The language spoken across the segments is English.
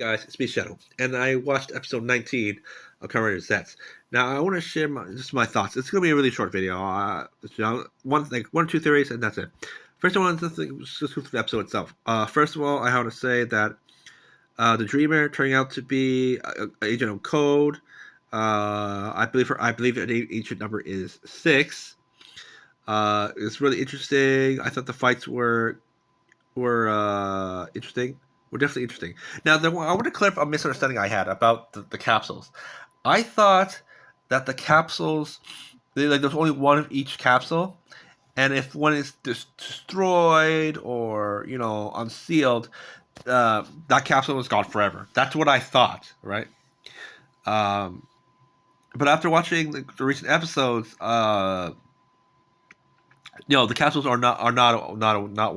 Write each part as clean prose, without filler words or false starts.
Guys, it's me, Shadow, and I watched episode 19 of Kamen Rider zetz. Now, I want to share just my thoughts. It's going to be a really short video. One or two theories, and that's it. First, I want to just go through the episode itself. First of all, I want to say that the Dreamer turning out to be a agent of code. I believe an agent number is 6. It's really interesting. I thought the fights were interesting. Were definitely interesting. Now, I want to clear up a misunderstanding I had about the capsules. I thought that the capsules, there's only one of each capsule, and if one is destroyed or unsealed, that capsule was gone forever. That's what I thought, right? Um, but after watching the recent episodes, the capsules are not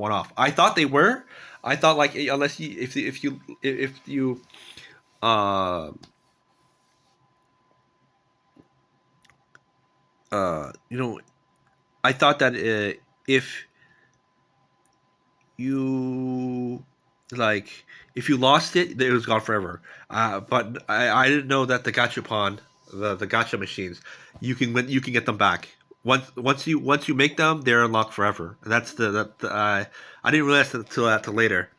one off. I thought they were. I thought like unless you if you uh you know I thought that if you like if you lost it, it was gone forever. But I didn't know that the gachapon, the gacha machines, you can get them back. Once you make them, they're unlocked forever. And that's I didn't realize that till later.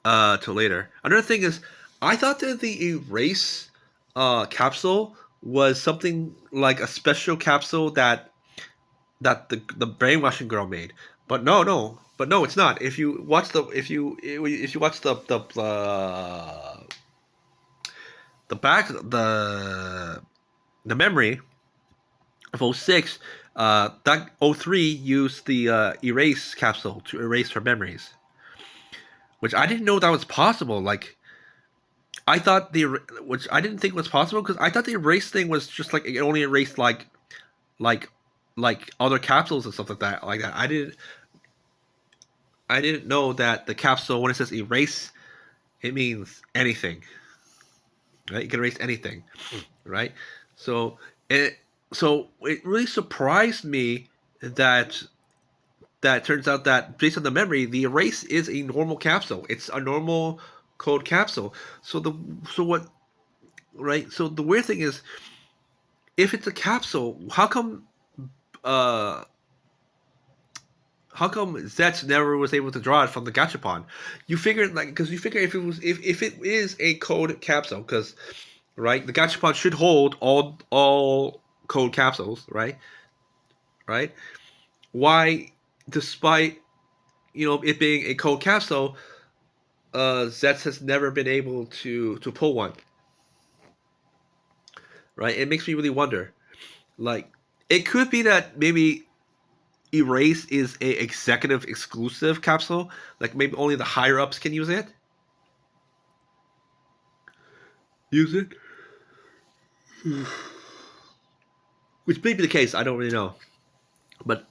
Till later. Another thing is, I thought that the erase capsule was something like a special capsule that the brainwashing girl made. But no, it's not. If you watch the back the memory of '06, that '03 used the erase capsule to erase her memories, which I didn't know that was possible. Like I thought which I didn't think was possible because I thought the erase thing was just like it only erased like like other capsules and stuff like that. I didn't know that the capsule, when it says erase, it means anything, right? You can erase anything, right? So it it really surprised me that it turns out that based on the memory, the erase is a normal capsule. It's a normal code capsule. So the so what right? So the weird thing is, if it's a capsule, uh how come Zetz never was able to draw it from the gachapon? You figure like because you figure if it is a code capsule, because right, the gachapon should hold all code capsules, right? Why, despite it being a code capsule, Zetz has never been able to pull one, right? It makes me really wonder. Like, it could be that maybe Erase is a executive exclusive capsule. Like maybe only the higher ups can use it. Use it, which may be the case. I don't really know, but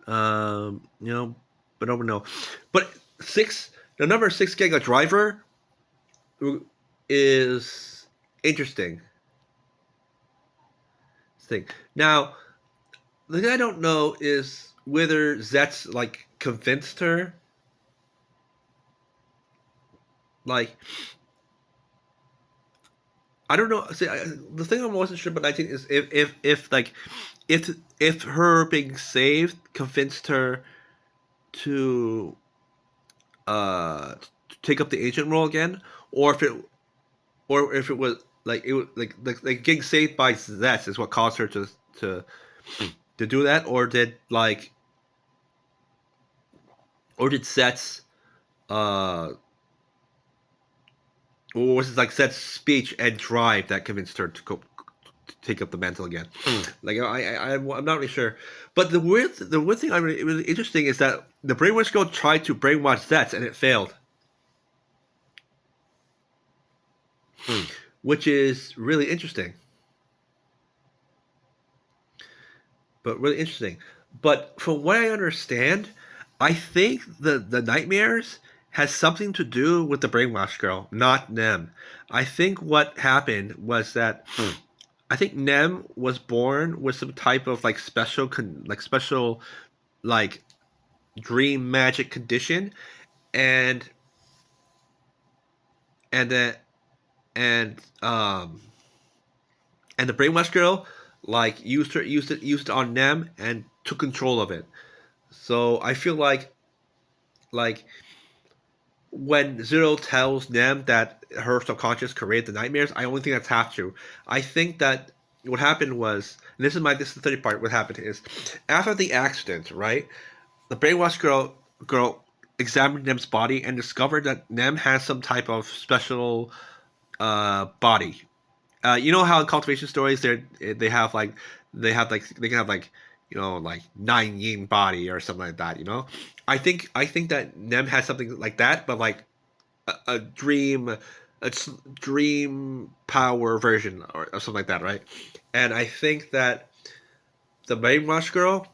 um, you know, but I don't know. But the number 6 giga driver is interesting. Thing now, the thing I don't know is whether Zetz like convinced her. Like, I don't know. See, the thing I wasn't sure about 19 is if like if her being saved convinced her to take up the agent role again, or if it was like it was like getting saved by Zets is what caused her to to do that, or did Sets uh or was it like Seth's speech and drive that convinced her to go to take up the mantle again? Like I'm not really sure. But the weird thing really interesting is that the brainwash girl tried to brainwash Seth and it failed, which is really interesting. But really interesting. But from what I understand, I think the nightmares has something to do with the brainwash girl, not Nem. I think what happened was that I think Nem was born with some type of like special like dream magic condition, and and then and um and the brainwash girl like used it on Nem and took control of it. So I feel like when Zero tells Nem that her subconscious created the nightmares, I only think that's half true. I think that what happened was, and this is the third part. What happened is, after the accident, right? The brainwash girl examined Nem's body and discovered that Nem has some type of special body. You know how in cultivation stories they have like they can have like like nine yin body or something like that. I think that Nem has something like that, but like a dream power version or something like that, right? And I think that the brainwash girl,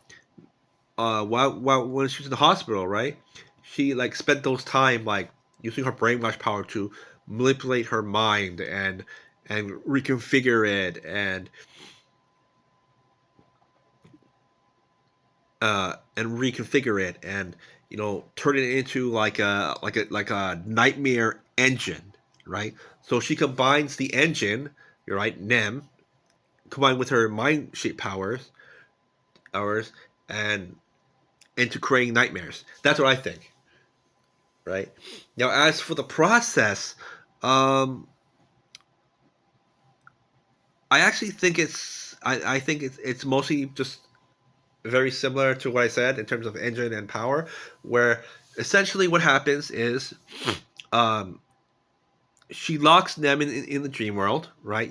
while when she was in the hospital, right, she like spent those time like using her brainwash power to manipulate her mind and reconfigure it and reconfigure it and turn it into like a nightmare engine, right? So she combines the engine, you're right, Nem, combined with her mind shape powers, and into creating nightmares. That's what I think, right? Now, as for the process, um, I actually think I think it's mostly just very similar to what I said in terms of engine and power, where essentially what happens is um, she locks them in the dream world, right?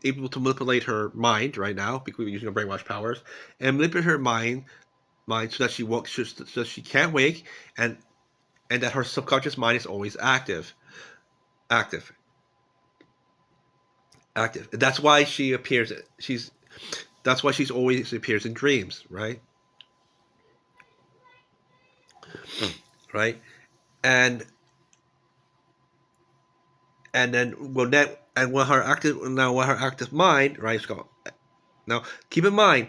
Able to manipulate her mind right now because using her brainwash powers and manipulate her mind so that so that she can't wake and and that her subconscious mind is always active, active. That's why she appears. That's why she's always appears in dreams, right? Right, and and then when that and when her active mind, right? So now keep in mind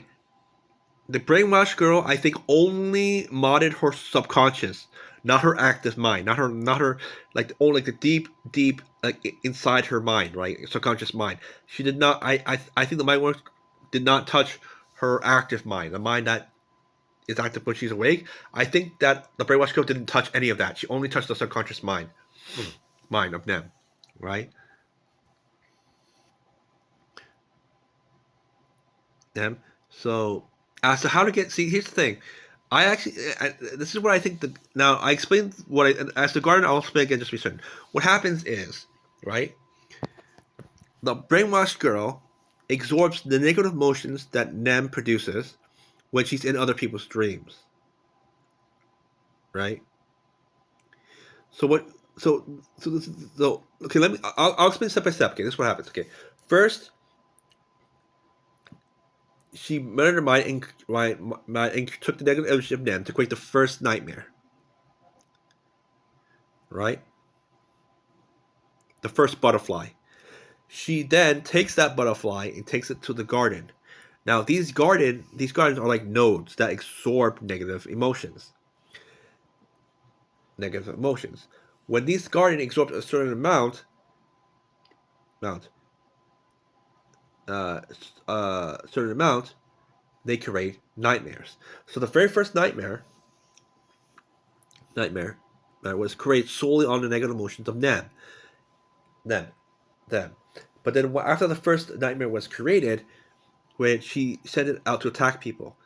the brainwash girl, I think, only modded her subconscious, not her active mind, not her like only like the deep like inside her mind, right? Subconscious mind. She did not. I think the mind work did not touch her active mind, the mind that is active when she's awake. I think that the brainwash girl didn't touch any of that. She only touched the subconscious mind of them, right? Them. So as to how to get, see, here's the thing. This is what I think. Now I explained what I as the garden. I'll explain again just to be certain. What happens is, right? The brainwashed girl absorbs the negative emotions that Nem produces when she's in other people's dreams, right? So what? So okay. I'll explain step by step. Okay, this is what happens. Okay, first she murdered her mind and took the negative energy of Nem to create the first nightmare, right? The first butterfly. She then takes that butterfly and takes it to the garden. Now these gardens are like nodes that absorb negative emotions. When these garden absorb a certain amount, uh, certain amount, they create nightmares. So the very first nightmare, was created solely on the negative emotions of Nem, them. But then after the first nightmare was created, when she sent it out to attack people,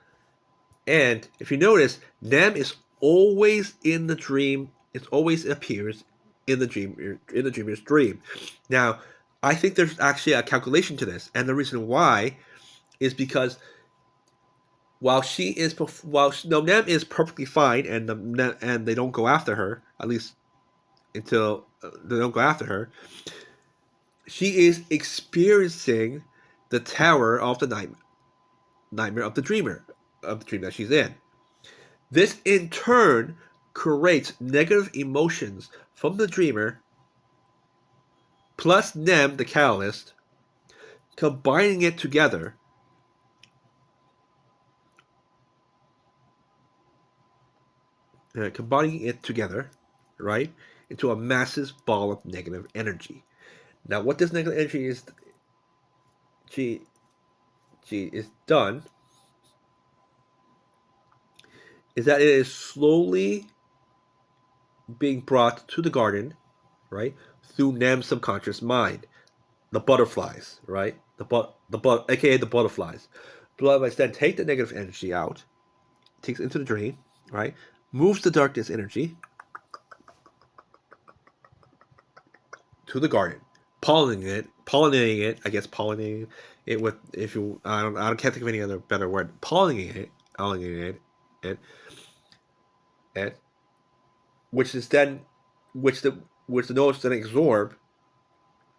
and if you notice, Nem is always in the dream. It always appears in the dreamer's dream. Now, I think there's actually a calculation to this, and the reason why is because while Nem is perfectly fine, and they don't go after her, at least until they don't go after her, she is experiencing the terror of the nightmare of the dream that she's in. This in turn creates negative emotions from the dreamer plus Nem, the catalyst, combining it together. Combining it together, right, into a massive ball of negative energy. Now, what this negative energy is, G, is done, is that it is slowly being brought to the garden, right, through Nam's subconscious mind. The butterflies, right, aka the butterflies. Butterflies then take the negative energy out, takes it into the dream, right, moves the darkness energy to the garden, pollinating it. I guess pollinating it with, if you, I can't think of any other better word. Pollinating it, it, which is then, which the notes then absorb,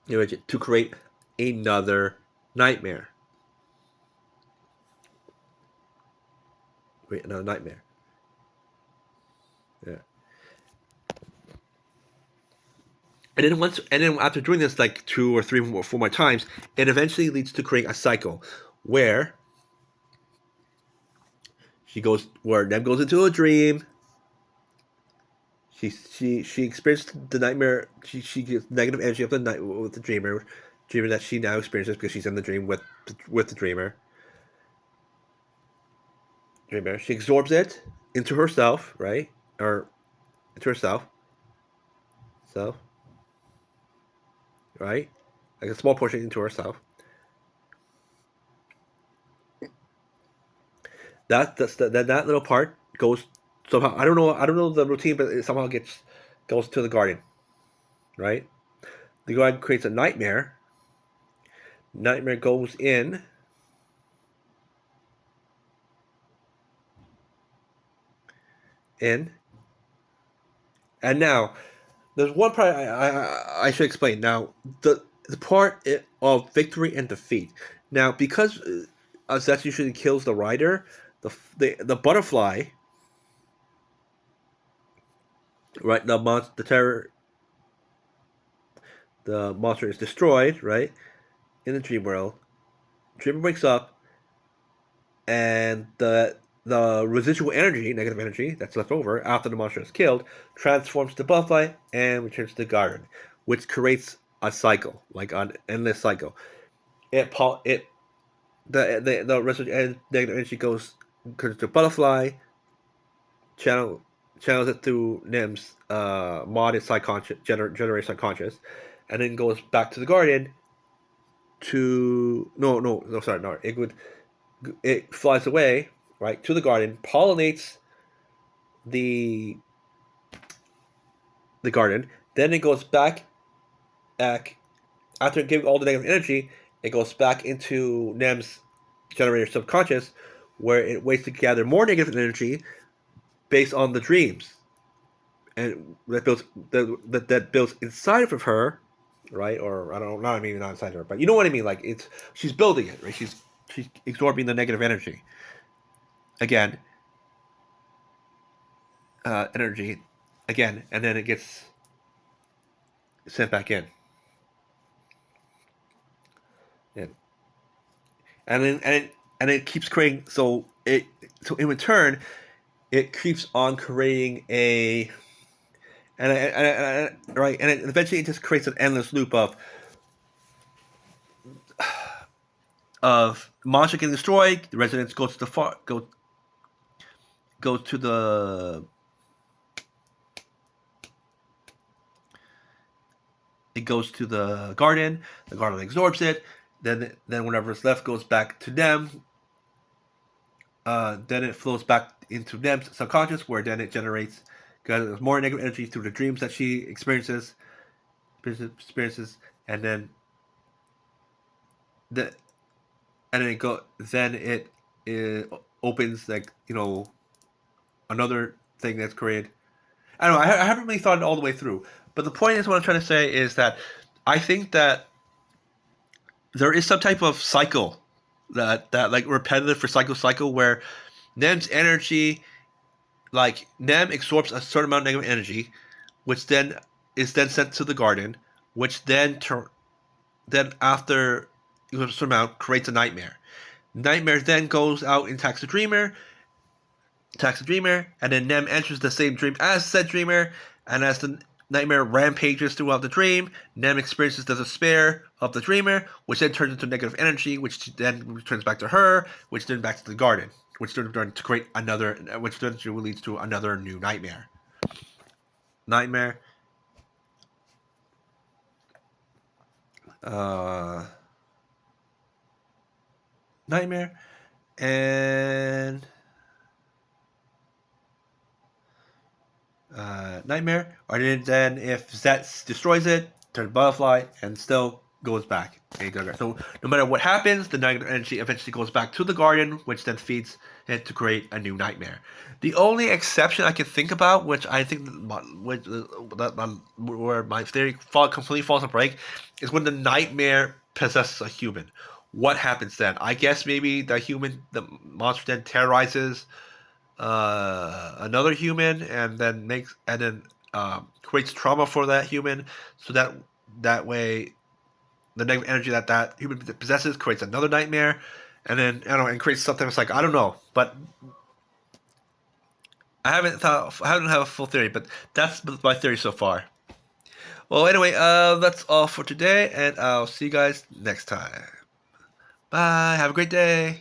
to create another nightmare. Create another nightmare. Yeah. And then after doing this like 2 or 3 or 4 more times, it eventually leads to creating a cycle where where Nem goes into a dream. She experienced the nightmare. She gets negative energy of the night with the dreamer that she now experiences because she's in the dream with the dreamer. She absorbs it into herself, right? Or into herself, self, right? Like a small portion into herself. That little part goes somehow. I don't know the routine, but it somehow goes to the garden, right? The garden creates a nightmare. Nightmare goes in. And now there's one part I should explain. Now the part of victory and defeat. Now, because Zetz usually kills the rider, the butterfly, right? The monster is destroyed, right? In the dream world, dreamer wakes up, and the residual energy, negative energy that's left over after the monster is killed, transforms to butterfly and returns to the garden, which creates a cycle, like an endless cycle. It the residual and negative energy goes to butterfly, channels it through Nim's modded subconscious, generate subconscious, and then goes back to the garden to no sorry no it flies away, right, to the garden, pollinates the garden, then it goes back after giving all the negative energy, it goes back into Nem's generator subconscious, where it waits to gather more negative energy based on the dreams, and that builds inside of her, right? Or I don't know, not I mean not inside of her, but you know what I mean. Like she's building it, right? She's absorbing the negative energy again, energy again, and then it gets sent back in. And it keeps creating. So in return, it keeps on creating right, and eventually it just creates an endless loop of monster getting destroyed. The residents go to the go to the. It goes to the garden. The garden absorbs it. Then whatever's left goes back to them. Then it flows back into Nem's subconscious, where then it generates more negative energy through the dreams that she experiences, and then it opens, like, another thing that's created. I don't know. I haven't really thought it all the way through, but the point is, what I'm trying to say is that I think that there is some type of cycle that like repetitive for cycle where Nem's energy, like Nem absorbs a certain amount of negative energy, which then is then sent to the garden, which then after a certain amount creates a nightmare. Nightmare then goes out and attacks the dreamer, and then Nem enters the same dream as said dreamer, And as the nightmare rampages throughout the dream, Nem experiences the despair of the dreamer, which then turns into negative energy, which then returns back to her, which then back to the garden, which then to create another, which then leads to another new nightmare. Nightmare. Uh, nightmare. And nightmare. Or then if zetz destroys it, turns butterfly, and still goes back. So no matter what happens, the negative energy eventually goes back to the garden, which then feeds it to create a new nightmare. The only exception I can think about, which I think where my theory completely falls apart, is when the nightmare possesses a human. What happens then? I guess maybe the monster then terrorizes another human, and then creates trauma for that human, so that way the negative energy that human possesses creates another nightmare, and then I don't know, and creates something. It's like I don't know, but I haven't have a full theory, but that's my theory so far. Well, anyway, that's all for today, and I'll see you guys next time. Bye. Have a great day.